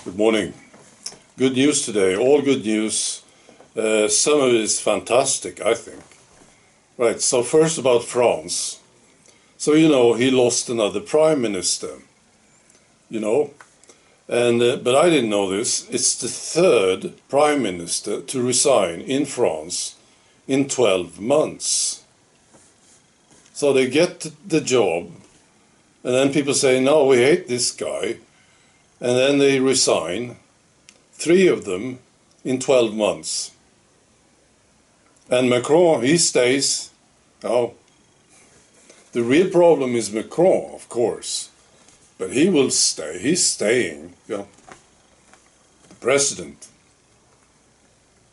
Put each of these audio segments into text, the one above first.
Good morning. Good news today, all good news. Some of it is fantastic, I think. Right, so first about France. So, he lost another prime minister, but I didn't know this. It's the third prime minister to resign in France in 12 months. So they get the job, and then people say, no, we hate this guy. And then they resign, 3 of them in 12 months. And Macron, he stays. Oh, the real problem is Macron, of course. But he will stay. He's staying, the president.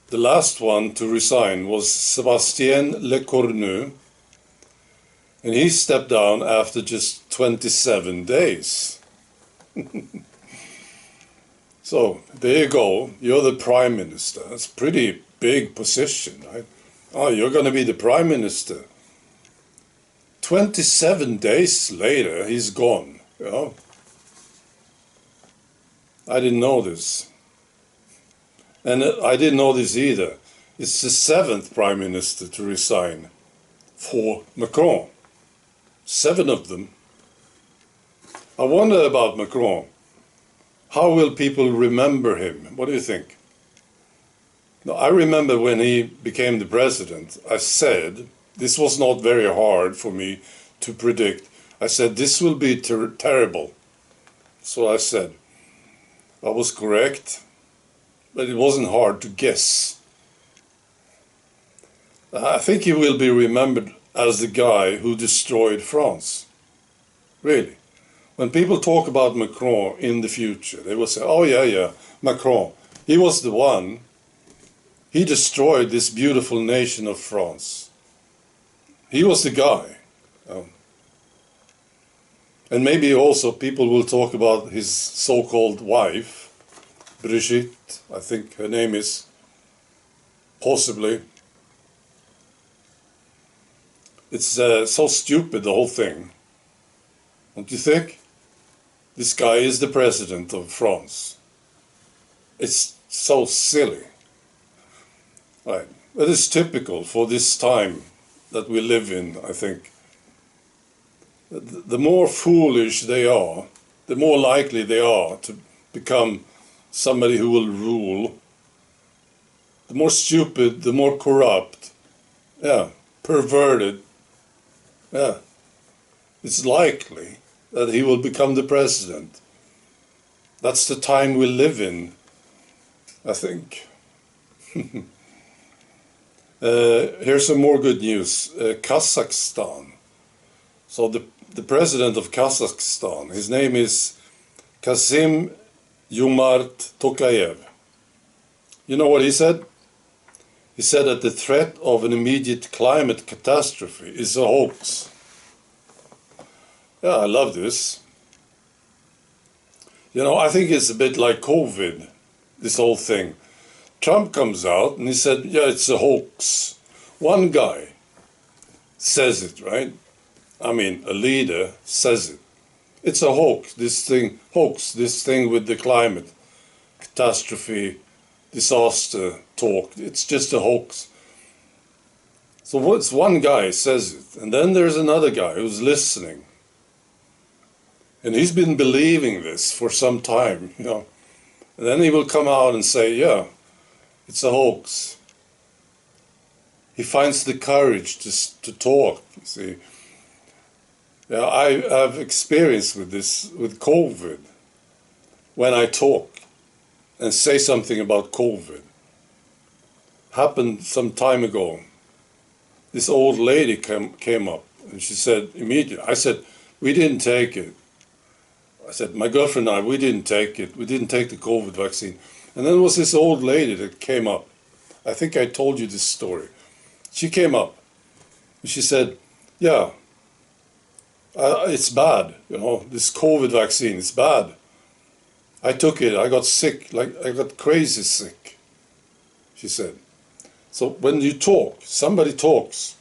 The last one to resign was Sébastien Lecornu. And he stepped down after just 27 days. So, there you go. You're the prime minister. That's a pretty big position, right? Oh, you're going to be the prime minister. 27 days later, he's gone. I didn't know this. And I didn't know this either. It's the 7th prime minister to resign for Macron. 7 of them. I wonder about Macron. How will people remember him? What do you think? Now, I remember when he became the president, I said, this was not very hard for me to predict. I said, this will be terrible. So I said, I was correct, but it wasn't hard to guess. I think he will be remembered as the guy who destroyed France. Really. When people talk about Macron in the future, they will say, oh yeah, Macron. He was the one. He destroyed this beautiful nation of France. He was the guy. And maybe also people will talk about his so-called wife, Brigitte, I think her name is, possibly. It's so stupid, the whole thing. Don't you think? This guy is the president of France. It's so silly. Right. It is typical for this time that we live in, I think. The more foolish they are, the more likely they are to become somebody who will rule. The more stupid, the more corrupt, perverted, it's likely that he will become the president. That's the time we live in, I think. Here's some more good news. Kazakstan. So the president of Kazakhstan, his name is Kassym-Jomart Tokayev. You know what he said? He said that the threat of an immediate climate catastrophe is a hoax. Yeah, I love this. I think it's a bit like COVID, this whole thing. Trump comes out and he said, yeah, it's a hoax. One guy says it, right? I mean, a leader says it. It's a hoax, this thing with the climate catastrophe, disaster talk. It's just a hoax. So what's one guy says it, and then there's another guy who's listening. And he's been believing this for some time, And then he will come out and say, yeah, it's a hoax. He finds the courage to talk, you see. Yeah, I have experience with this, with COVID. When I talk and say something about COVID. Happened some time ago. This old lady came up and she said immediately, I said, we didn't take it. I said, my girlfriend and I, we didn't take it. We didn't take the COVID vaccine. And then there was this old lady that came up. I think I told you this story. She came up and she said, yeah, it's bad, this COVID vaccine, it's bad. I took it, I got sick, I got crazy sick, she said. So when you talk, somebody talks,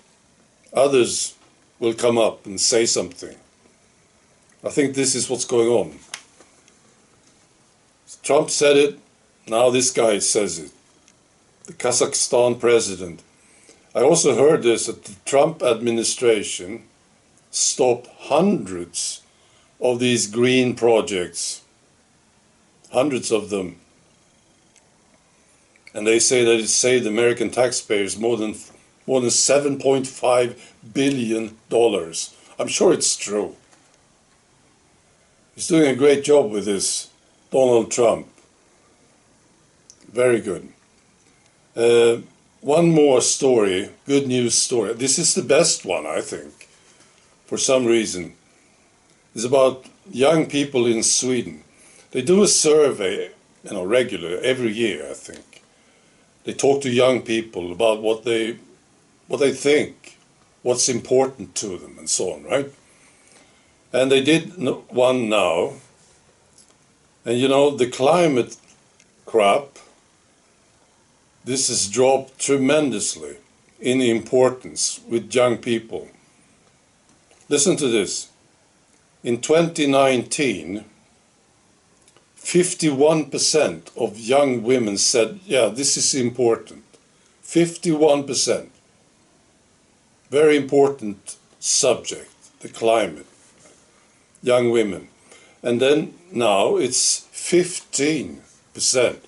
others will come up and say something. I think this is what's going on. Trump said it, now this guy says it. The Kazakstan president. I also heard this, that the Trump administration stopped hundreds of these green projects. Hundreds of them. And they say that it saved American taxpayers more than $7.5 billion. I'm sure it's true. He's doing a great job with this, Donald Trump. Very good. One more story, good news story. This is the best one, I think, for some reason. It's about young people in Sweden. They do a survey, regular, every year, I think. They talk to young people about what they think, what's important to them, and so on, right? And they did one now. And the climate crap, this has dropped tremendously in importance with young people. Listen to this. In 2019, 51% of young women said, yeah, this is important. 51%. Very important subject, the climate. Young women. And then now it's 15%.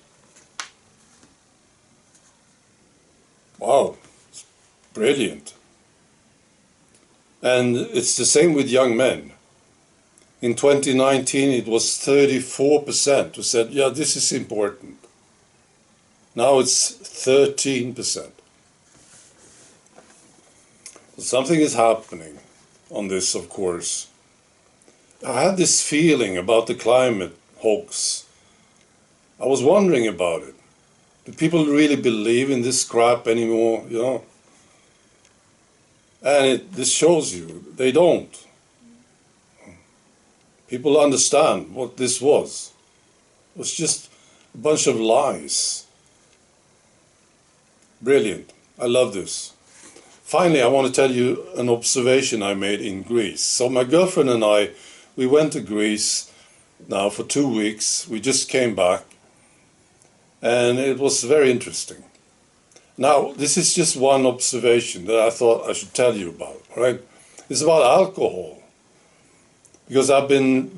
Wow, it's brilliant. And it's the same with young men. In 2019 it was 34% who said, yeah, this is important. Now it's 13%. Something is happening on this, of course. I had this feeling about the climate hoax. I was wondering about it. Do people really believe in this crap anymore, And this shows you, they don't. People understand what this was. It was just a bunch of lies. Brilliant. I love this. Finally, I want to tell you an observation I made in Greece. So my girlfriend and I, we went to Greece now for 2 weeks. We just came back. And it was very interesting. Now, this is just one observation that I thought I should tell you about, right? It's about alcohol. Because I've been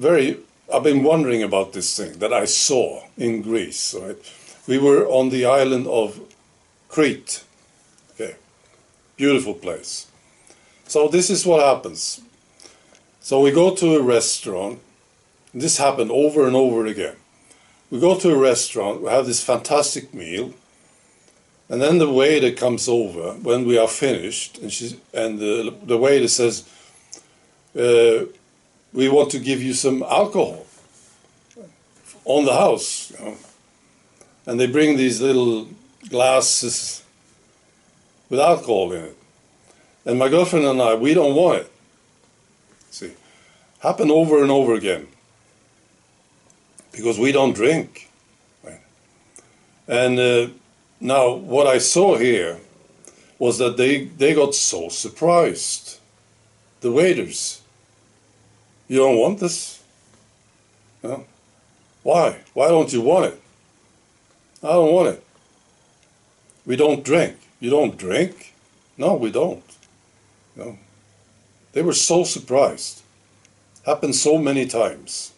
wondering about this thing that I saw in Greece, right? We were on the island of Crete. Okay. Beautiful place. So this is what happens. So we go to a restaurant. This happened over and over again. We go to a restaurant, we have this fantastic meal, and then the waiter comes over when we are finished, and the waiter says, we want to give you some alcohol on the house. And they bring these little glasses with alcohol in it. And my girlfriend and I, we don't want it. See, happened over and over again. Because we don't drink. Right? And now what I saw here was that they got so surprised. The waiters. You don't want this? No? Why? Why don't you want it? I don't want it. We don't drink. You don't drink? No, we don't. No. They were so surprised. Happened so many times.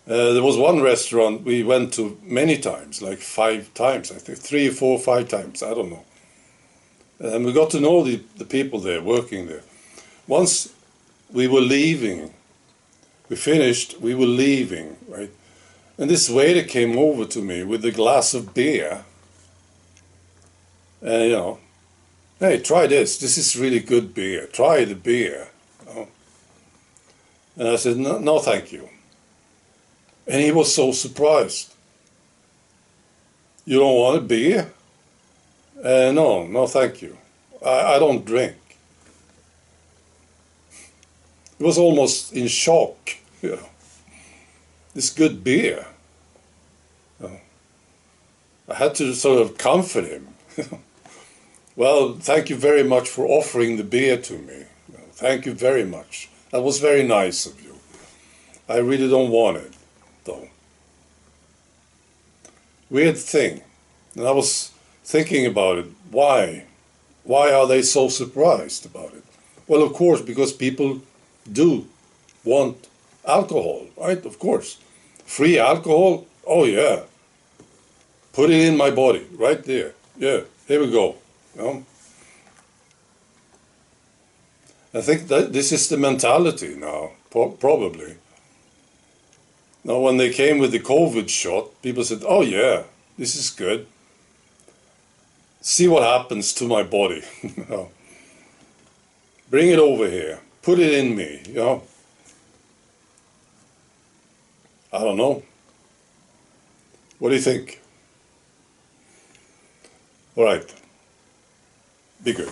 There was one restaurant we went to many times, like 5 times, I think, 3, 4, 5 times, I don't know. And we got to know the people there, working there. Once we were leaving, we finished, we were leaving, right? And this waiter came over to me with a glass of beer. And, hey, try this. This is really good beer. Try the beer. And I said, no, thank you. And he was so surprised. You don't want a beer? No, thank you. I don't drink. He was almost in shock. This good beer. I had to sort of comfort him. Well, thank you very much for offering the beer to me. Thank you very much. That was very nice of you. I really don't want it, though. weird thing. And I was thinking about it. Why? Why are they so surprised about it? Well, of course, because people do want alcohol, right? Of course. Free alcohol? Oh, yeah. Put it in my body, right there. Yeah, here we go. You know? I think that this is the mentality now, probably. Now, when they came with the COVID shot, people said, oh, yeah, this is good. See what happens to my body. You know? Bring it over here. Put it in me. You know? I don't know. What do you think? All right. Be good.